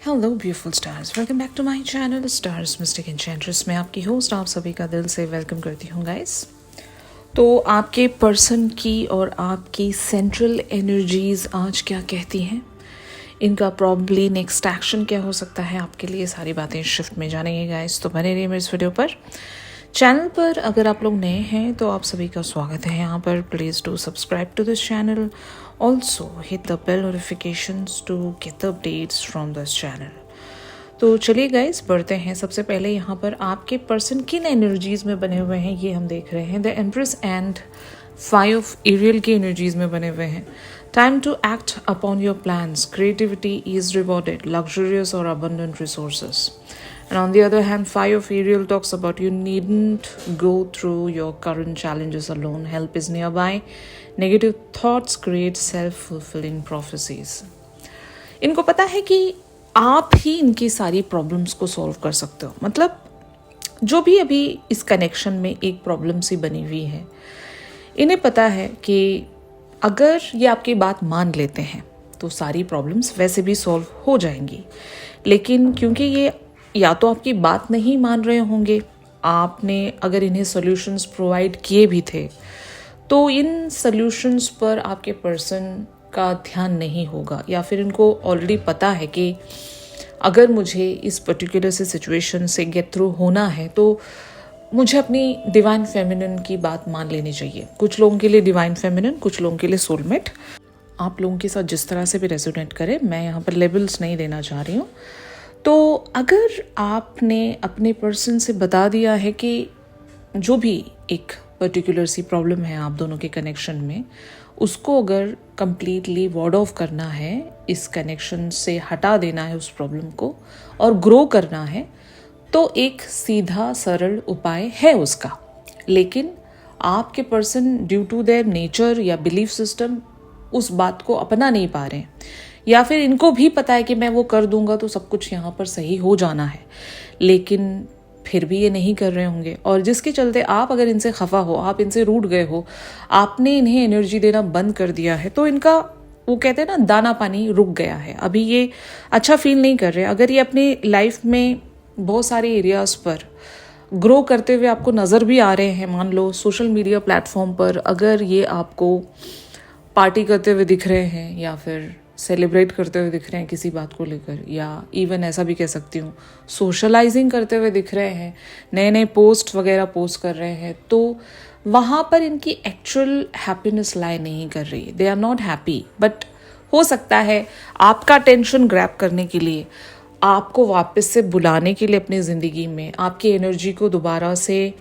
Hello beautiful stars, welcome back to my channel stars mystic enchantress. मैं आपकी host आप सभी का दिल से वेलकम करती हूँ गाइस। तो आपके पर्सन की और आपकी सेंट्रल एनर्जीज आज क्या कहती हैं, इनका प्रॉब्ली नेक्स्ट एक्शन क्या हो सकता है आपके लिए, सारी बातें शिफ्ट में जानेंगे गाइस। तो बने रहिए मेरे इस वीडियो पर। चैनल पर अगर आप लोग नए हैं तो आप सभी का स्वागत है यहाँ पर। Please do subscribe to this channel, also hit the bell notifications to get the updates from this channel. तो चलिए गाइस बढ़ते हैं। सबसे पहले यहाँ पर आपके पर्सन किन एनर्जीज में बने हुए हैं ये हम देख रहे हैं। The empress and 5 of Ariel की एनर्जीज में बने हुए हैं। Time to act upon your plans, creativity is rewarded, luxurious और abundant resources. And on the other hand, 5 of Ariel talks about you needn't go through your current challenges alone. Help is nearby. Negative thoughts create self-fulfilling prophecies. इनको पता है कि आप ही इनकी सारी problems को solve कर सकते हो। मतलब जो भी अभी इस कनेक्शन में एक प्रॉब्लम सी बनी हुई है, इन्हें पता है कि अगर ये आपकी बात मान लेते हैं तो सारी प्रॉब्लम्स वैसे भी सॉल्व हो जाएंगी। लेकिन क्योंकि ये या तो आपकी बात नहीं मान रहे होंगे, आपने अगर इन्हें सॉल्यूशंस प्रोवाइड किए भी थे तो इन सॉल्यूशंस पर आपके पर्सन का ध्यान नहीं होगा, या फिर इनको ऑलरेडी पता है कि अगर मुझे इस पर्टिकुलर से सिचुएशन से गेट थ्रू होना है तो मुझे अपनी डिवाइन फेमिनिन की बात मान लेनी चाहिए। कुछ लोगों के लिए डिवाइन फेमिनिन, कुछ लोगों के लिए सोलमेट। आप लोगों के साथ जिस तरह से भी रेजोनेट करे, मैं यहाँ पर लेबल्स नहीं देना चाह रही हूँ। तो अगर आपने अपने पर्सन से बता दिया है कि जो भी एक पर्टिकुलर सी प्रॉब्लम है आप दोनों के कनेक्शन में, उसको अगर कंप्लीटली वॉर्ड ऑफ करना है, इस कनेक्शन से हटा देना है उस प्रॉब्लम को और ग्रो करना है, तो एक सीधा सरल उपाय है उसका। लेकिन आपके person due to their nature या बिलीफ सिस्टम उस बात को अपना नहीं पा रहे हैं, या फिर इनको भी पता है कि मैं वो कर दूंगा तो सब कुछ यहाँ पर सही हो जाना है, लेकिन फिर भी ये नहीं कर रहे होंगे। और जिसके चलते आप अगर इनसे खफा हो, आप इनसे रूठ गए हो, आपने इन्हें एनर्जी देना बंद कर दिया है, तो इनका वो कहते हैं ना, दाना पानी रुक गया है। अभी ये अच्छा फील नहीं कर रहे। अगर ये अपनी लाइफ में बहुत सारे एरियाज पर ग्रो करते हुए आपको नज़र भी आ रहे हैं, मान लो सोशल मीडिया प्लेटफॉर्म पर अगर ये आपको पार्टी करते हुए दिख रहे हैं या फिर सेलिब्रेट करते हुए दिख रहे हैं किसी बात को लेकर, या इवन ऐसा भी कह सकती हूँ सोशलाइजिंग करते हुए दिख रहे हैं, नए नए पोस्ट वगैरह पोस्ट कर रहे हैं, तो वहाँ पर इनकी एक्चुअल हैप्पीनेस लाई नहीं कर रही है। They are not happy. But हो सकता है आपका टेंशन ग्रैब करने के लिए, आपको वापस से बुलाने के लिए अपनी ज़िंदगी में, आपकी एनर्जी को दोबारा से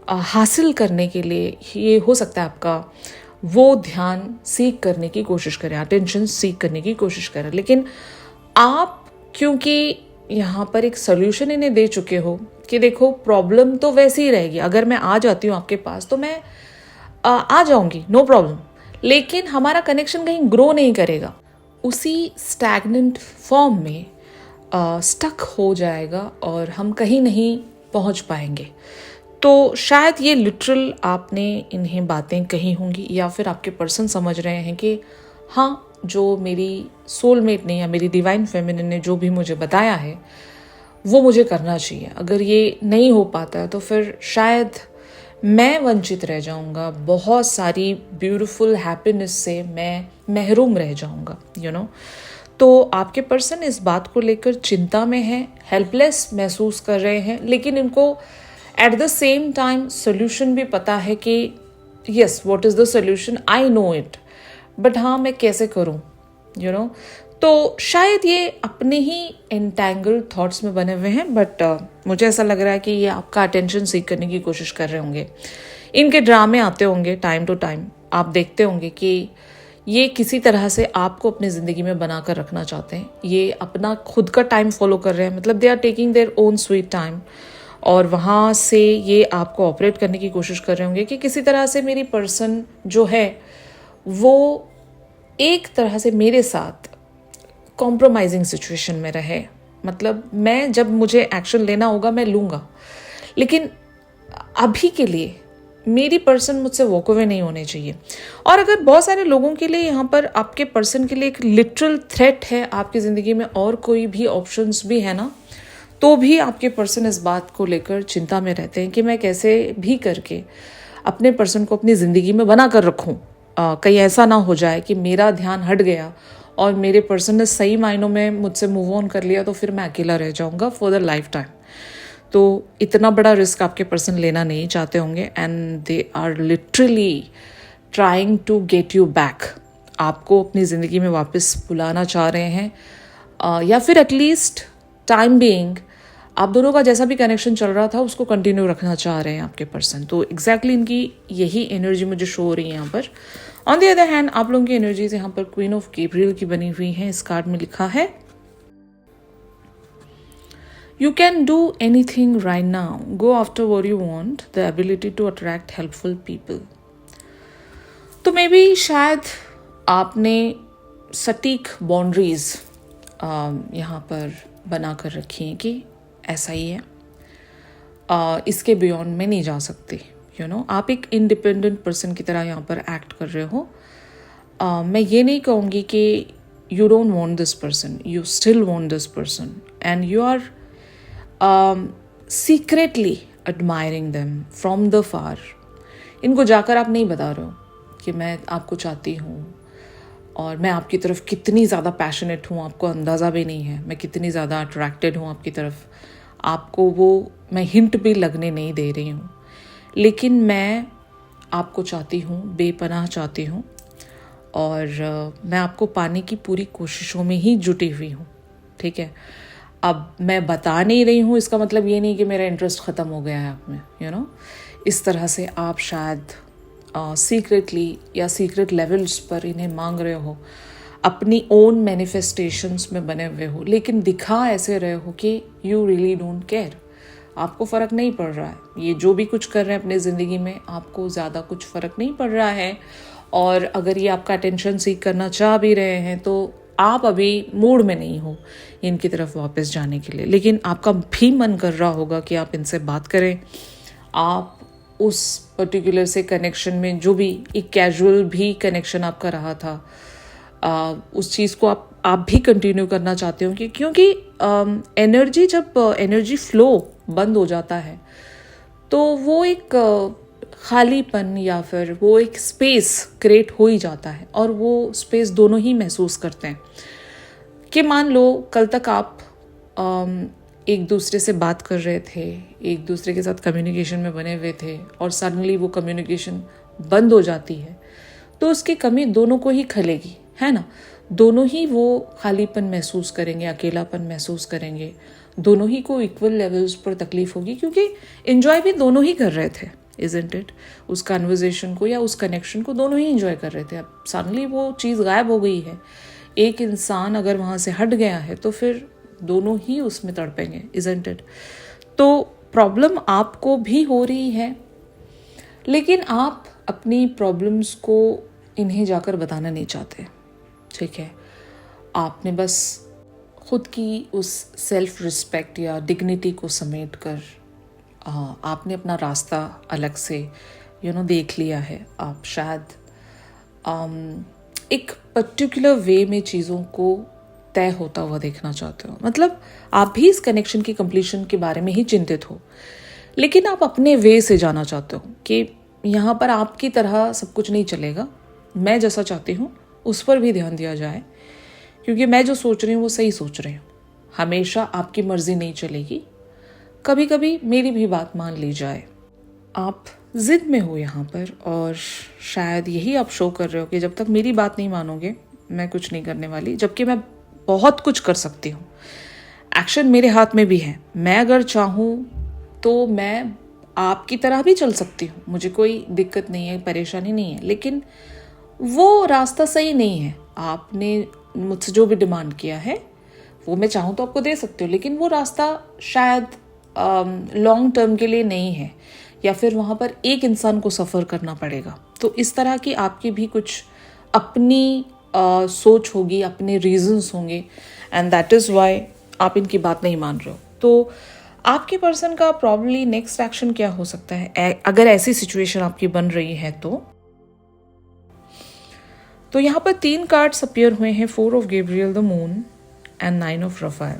हासिल करने के लिए, ये हो सकता है आपका वो ध्यान सीख करने की कोशिश करें, अटेंशन सीख करने की कोशिश करें। लेकिन आप क्योंकि यहाँ पर एक सोल्यूशन इन्हें दे चुके हो कि देखो प्रॉब्लम तो वैसे ही रहेगी, अगर मैं आ जाती हूँ आपके पास तो मैं आ जाऊँगी, नो प्रॉब्लम, लेकिन हमारा कनेक्शन कहीं ग्रो नहीं करेगा, उसी स्टैग्नेंट फॉर्म में स्टक हो जाएगा और हम कहीं नहीं पहुँच पाएंगे। तो शायद ये लिटरल आपने इन्हें बातें कही होंगी, या फिर आपके पर्सन समझ रहे हैं कि हाँ, जो मेरी सोलमेट ने या मेरी डिवाइन फेमिनिन ने जो भी मुझे बताया है वो मुझे करना चाहिए। अगर ये नहीं हो पाता है तो फिर शायद मैं वंचित रह जाऊंगा, बहुत सारी ब्यूटीफुल हैप्पीनेस से मैं महरूम रह जाऊंगा, यू नो। तो आपके पर्सन इस बात को लेकर चिंता में है, हेल्पलेस महसूस कर रहे हैं, लेकिन इनको at the same time solution भी पता है कि yes, what is the solution, I know it, but हाँ मैं कैसे करूँ, यू नो। तो शायद ये अपने ही एंटैंगल्ड थॉट्स में बने हुए हैं, बट मुझे ऐसा लग रहा है कि ये आपका अटेंशन सीख करने की कोशिश कर रहे होंगे। इनके ड्रामे आते होंगे टाइम टू टाइम, आप देखते होंगे कि ये किसी तरह से आपको अपनी ज़िंदगी में बना कर रखना चाहते हैं। ये अपना खुद का टाइम फॉलो कर रहे हैं, मतलब they are taking their own sweet time, और वहाँ से ये आपको ऑपरेट करने की कोशिश कर रहे होंगे कि किसी तरह से मेरी पर्सन जो है वो एक तरह से मेरे साथ कॉम्प्रोमाइजिंग सिचुएशन में रहे। मतलब मैं जब मुझे एक्शन लेना होगा मैं लूँगा, लेकिन अभी के लिए मेरी पर्सन मुझसे वॉक अवे नहीं होने चाहिए। और अगर बहुत सारे लोगों के लिए यहाँ पर आपके पर्सन के लिए एक लिटरल थ्रेट है आपकी ज़िंदगी में और कोई भी ऑप्शंस भी है ना, तो भी आपके पर्सन इस बात को लेकर चिंता में रहते हैं कि मैं कैसे भी करके अपने पर्सन को अपनी ज़िंदगी में बना कर रखूँ। कहीं ऐसा ना हो जाए कि मेरा ध्यान हट गया और मेरे पर्सन ने सही मायनों में मुझसे मूव ऑन कर लिया तो फिर मैं अकेला रह जाऊँगा फॉर द लाइफ टाइम। तो इतना बड़ा रिस्क आपके पर्सन लेना नहीं चाहते होंगे and they are literally trying to get you back. आपको अपनी ज़िंदगी में वापस बुलाना चाह रहे हैं या फिर एटलीस्ट टाइम बीइंग आप दोनों का जैसा भी कनेक्शन चल रहा था उसको कंटिन्यू रखना चाह रहे हैं आपके पर्सन। तो एग्जैक्टली इनकी यही एनर्जी मुझे शो हो रही है यहाँ पर। ऑन द अदर हैंड आप लोगों की एनर्जीज यहाँ पर क्वीन ऑफ गैब्रियल की बनी हुई है। इस कार्ड में लिखा है You can do anything right now. Go after what you want. The ability to attract helpful people. तो मे बी शायद आपने सटीक बाउंड्रीज यहाँ पर बना कर रखी हैं कि ऐसा ही है, इसके बियॉन्ड में नहीं जा सकते। आप एक इंडिपेंडेंट पर्सन की तरह यहाँ पर एक्ट कर रहे हो। मैं ये नहीं कहूँगी कि you don't want this person, you still want this person and you are secretly admiring them from the far. इनको जाकर आप नहीं बता रहे हो कि मैं आपको चाहती हूँ और मैं आपकी तरफ कितनी ज़्यादा पैशनेट हूँ, आपको अंदाज़ा भी नहीं है मैं कितनी ज़्यादा अट्रैक्टेड हूँ आपकी तरफ। आपको वो मैं हिंट भी लगने नहीं दे रही हूँ, लेकिन मैं आपको चाहती हूँ, बेपनाह चाहती हूँ और मैं आपको पाने की पूरी कोशिशों में ही जुटी हुई हूँ। ठीक है, अब मैं बता नहीं रही हूँ इसका मतलब ये नहीं कि मेरा इंटरेस्ट ख़त्म हो गया है आप में। इस तरह से आप शायद सीक्रेटली या सीक्रेट लेवल्स पर इन्हें मांग रहे हो, अपनी ओन मैनिफेस्टेशंस में बने हुए हो, लेकिन दिखा ऐसे रहे हो कि यू रियली डोंट केयर। आपको फ़र्क नहीं पड़ रहा है, ये जो भी कुछ कर रहे हैं अपनी ज़िंदगी में आपको ज़्यादा कुछ फ़र्क नहीं पड़ रहा है। और अगर ये आपका अटेंशन सीख करना चाह भी रहे हैं तो आप अभी मूड में नहीं हो इनकी तरफ वापस जाने के लिए, लेकिन आपका भी मन कर रहा होगा कि आप इनसे बात करें। आप उस पर्टिकुलर से कनेक्शन में जो भी एक कैजुअल भी कनेक्शन आपका रहा था उस चीज़ को आप भी कंटिन्यू करना चाहते हो क्योंकि एनर्जी जब एनर्जी फ्लो बंद हो जाता है तो वो एक खालीपन या फिर वो एक स्पेस क्रिएट हो ही जाता है और वो स्पेस दोनों ही महसूस करते हैं। कि मान लो कल तक आप एक दूसरे से बात कर रहे थे, एक दूसरे के साथ कम्युनिकेशन में बने हुए थे और सडनली वो कम्युनिकेशन बंद हो जाती है तो उसकी कमी दोनों को ही खलेगी, है ना। दोनों ही वो खालीपन महसूस करेंगे, अकेलापन महसूस करेंगे, दोनों ही को इक्वल लेवल्स पर तकलीफ होगी क्योंकि एंजॉय भी दोनों ही कर रहे थे, इजंट इट। उस कन्वर्जेशन को या उस कनेक्शन को दोनों ही एंजॉय कर रहे थे। अब सडनली वो चीज़ गायब हो गई है, एक इंसान अगर वहाँ से हट गया है तो फिर दोनों ही उसमें तड़पेंगे, इजंट इट। तो प्रॉब्लम आपको भी हो रही है, लेकिन आप अपनी प्रॉब्लम्स को इन्हें जाकर बताना नहीं चाहते। ठीक है, आपने बस खुद की उस सेल्फ रिस्पेक्ट या डिग्निटी को समेट कर आपने अपना रास्ता अलग से देख लिया है। आप शायद एक पर्टिकुलर वे में चीज़ों को तय होता हुआ देखना चाहते हो। मतलब आप भी इस कनेक्शन की कंप्लीशन के बारे में ही चिंतित हो, लेकिन आप अपने वे से जाना चाहते हो कि यहाँ पर आपकी तरह सब कुछ नहीं चलेगा, मैं जैसा चाहती हूँ उस पर भी ध्यान दिया जाए क्योंकि मैं जो सोच रही हूँ वो सही सोच रही हूँ। हमेशा आपकी मर्जी नहीं चलेगी, कभी कभी मेरी भी बात मान ली जाए। आप जिद में हो यहाँ पर और शायद यही आप शो कर रहे हो कि जब तक मेरी बात नहीं मानोगे मैं कुछ नहीं करने वाली, जबकि मैं बहुत कुछ कर सकती हूँ। एक्शन मेरे हाथ में भी है, मैं अगर चाहूँ तो मैं आपकी तरह भी चल सकती हूँ, मुझे कोई दिक्कत नहीं है, परेशानी नहीं है, लेकिन वो रास्ता सही नहीं है। आपने मुझसे जो भी डिमांड किया है वो मैं चाहूँ तो आपको दे सकती हूँ, लेकिन वो रास्ता शायद लॉन्ग टर्म के लिए नहीं है या फिर वहाँ पर एक इंसान को सफ़र करना पड़ेगा। तो इस तरह की आपकी भी कुछ अपनी सोच होगी, अपने रीजंस होंगे एंड दैट इज़ वाई आप इनकी बात नहीं मान रहे हो। तो आपके पर्सन का प्रॉब्ली नेक्स्ट एक्शन क्या हो सकता है अगर ऐसी सिचुएशन आपकी बन रही है तो यहाँ पर 3 कार्ड्स अपीयर हुए हैं, 4 of Gabriel, the moon and 9 of Raphael.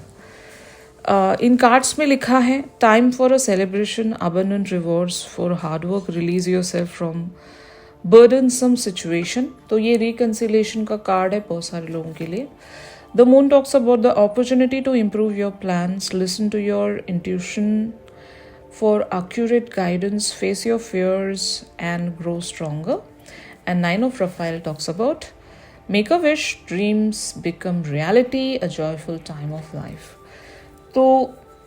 इन कार्ड्स में लिखा है time for a celebration, abundant rewards for hard work, release yourself from burdensome situation. तो ये रिकंसिलेशन का कार्ड है बहुत सारे लोगों के लिए। The moon talks about the opportunity to improve your plans, listen to your intuition for accurate guidance, face your fears and grow stronger. And 9 of Raphael talks about make a wish, dreams become reality, a joyful time of life. तो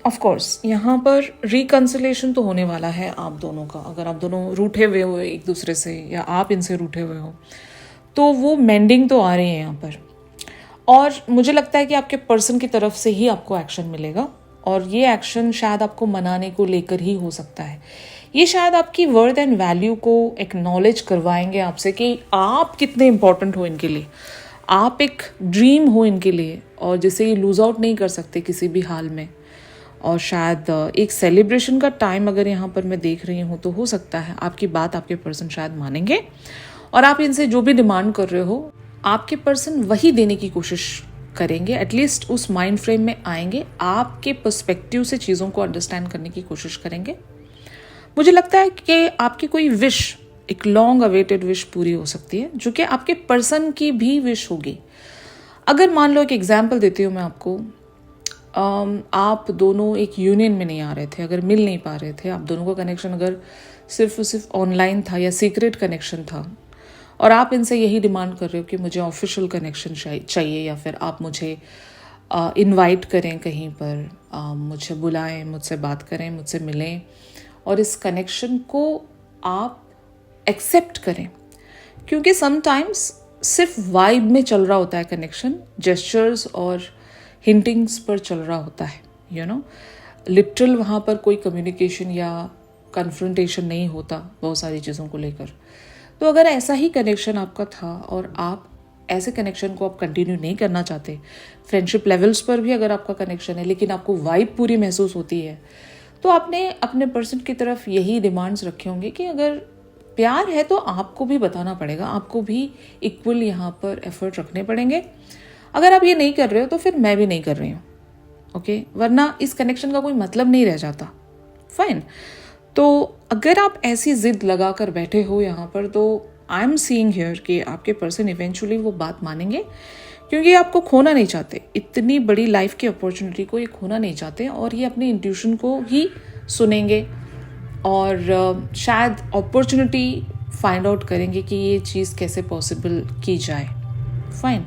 of course यहाँ पर reconciliation तो होने वाला है आप दोनों का। अगर आप दोनों रूठे हुए हो एक दूसरे से या आप इनसे रूठे हुए हो तो वो मेंडिंग तो आ रही है यहाँ पर। और मुझे लगता है कि आपके पर्सन की तरफ से ही आपको एक्शन मिलेगा और ये एक्शन शायद आपको मनाने को लेकर ही हो सकता है। ये शायद आपकी वर्थ एंड वैल्यू को एक्नॉलेज करवाएंगे आपसे कि आप कितने इंपॉर्टेंट हो इनके लिए, आप एक ड्रीम हो इनके लिए और जिसे ये लूज आउट नहीं कर सकते किसी भी हाल में। और शायद एक सेलिब्रेशन का टाइम अगर यहाँ पर मैं देख रही हूँ तो हो सकता है आपकी बात आपके पर्सन शायद मानेंगे और आप इनसे जो भी डिमांड कर रहे हो आपके पर्सन वही देने की कोशिश करेंगे, एटलीस्ट उस माइंड फ्रेम में आएंगे, आपके पर्सपेक्टिव से चीज़ों को अंडरस्टैंड करने की कोशिश करेंगे। मुझे लगता है कि आपकी कोई विश, एक लॉन्ग अवेटेड विश पूरी हो सकती है जो कि आपके पर्सन की भी विश होगी। अगर मान लो एक एग्जाम्पल देती हूँ मैं आपको, आप दोनों एक यूनियन में नहीं आ रहे थे, अगर मिल नहीं पा रहे थे, आप दोनों का कनेक्शन अगर सिर्फ ऑनलाइन था या सीक्रेट कनेक्शन था और आप इनसे यही डिमांड कर रहे हो कि मुझे ऑफिशियल कनेक्शन चाहिए या फिर आप मुझे इनवाइट करें कहीं पर, मुझे बुलाएं, मुझसे बात करें, मुझसे मिलें और इस कनेक्शन को आप एक्सेप्ट करें। क्योंकि समटाइम्स सिर्फ वाइब में चल रहा होता है कनेक्शन, जेस्चर्स और हिंटिंग्स पर चल रहा होता है, यू नो, लिटरल वहाँ पर कोई कम्युनिकेशन या कन्फ्रंटेशन नहीं होता बहुत सारी चीज़ों को लेकर। तो अगर ऐसा ही कनेक्शन आपका था और आप ऐसे कनेक्शन को आप कंटिन्यू नहीं करना चाहते, फ्रेंडशिप लेवल्स पर भी अगर आपका कनेक्शन है लेकिन आपको वाइब पूरी महसूस होती है, तो आपने अपने पर्सन की तरफ यही डिमांड्स रखे होंगे कि अगर प्यार है तो आपको भी बताना पड़ेगा, आपको भी इक्वल यहाँ पर एफर्ट रखने पड़ेंगे। अगर आप ये नहीं कर रहे हो तो फिर मैं भी नहीं कर रही हूँ, ओके, वरना इस कनेक्शन का कोई मतलब नहीं रह जाता। फाइन। तो अगर आप ऐसी जिद लगा कर बैठे हो यहाँ पर तो आई एम सीइंग हियर कि आपके पर्सन इवेंचुअली वो बात मानेंगे क्योंकि आपको खोना नहीं चाहते, इतनी बड़ी लाइफ की अपॉर्चुनिटी को ये खोना नहीं चाहते और ये अपनी इंट्यूशन को ही सुनेंगे और शायद अपॉर्चुनिटी फाइंड आउट करेंगे कि ये चीज़ कैसे पॉसिबल की जाए। फाइन।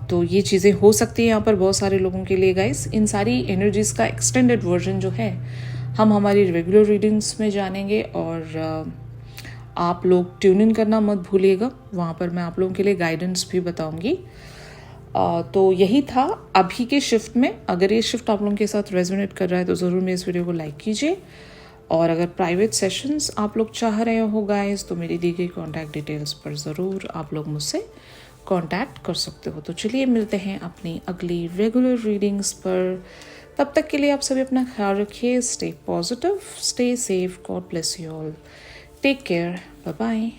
तो ये चीज़ें हो सकती हैं यहाँ पर बहुत सारे लोगों के लिए गाइस। इन सारी एनर्जीज़ का एक्सटेंडेड वर्जन जो है हम हमारी रेगुलर रीडिंग्स में जानेंगे और आप लोग ट्यून इन करना मत भूलिएगा, वहाँ पर मैं आप लोगों के लिए गाइडेंस भी बताऊंगी। तो यही था अभी के शिफ्ट में। अगर ये शिफ्ट आप लोगों के साथ रेजोनेट कर रहा है तो ज़रूर मेरे इस वीडियो को लाइक कीजिए और अगर प्राइवेट सेशंस आप लोग चाह रहे हो गाइस तो मेरी दी गई कॉन्टैक्ट डिटेल्स पर ज़रूर आप लोग मुझसे कांटेक्ट कर सकते हो। तो चलिए मिलते हैं अपनी अगली रेगुलर रीडिंग्स पर। तब तक के लिए आप सभी अपना ख्याल रखिए, stay positive, stay safe, God bless you all, take care, bye bye.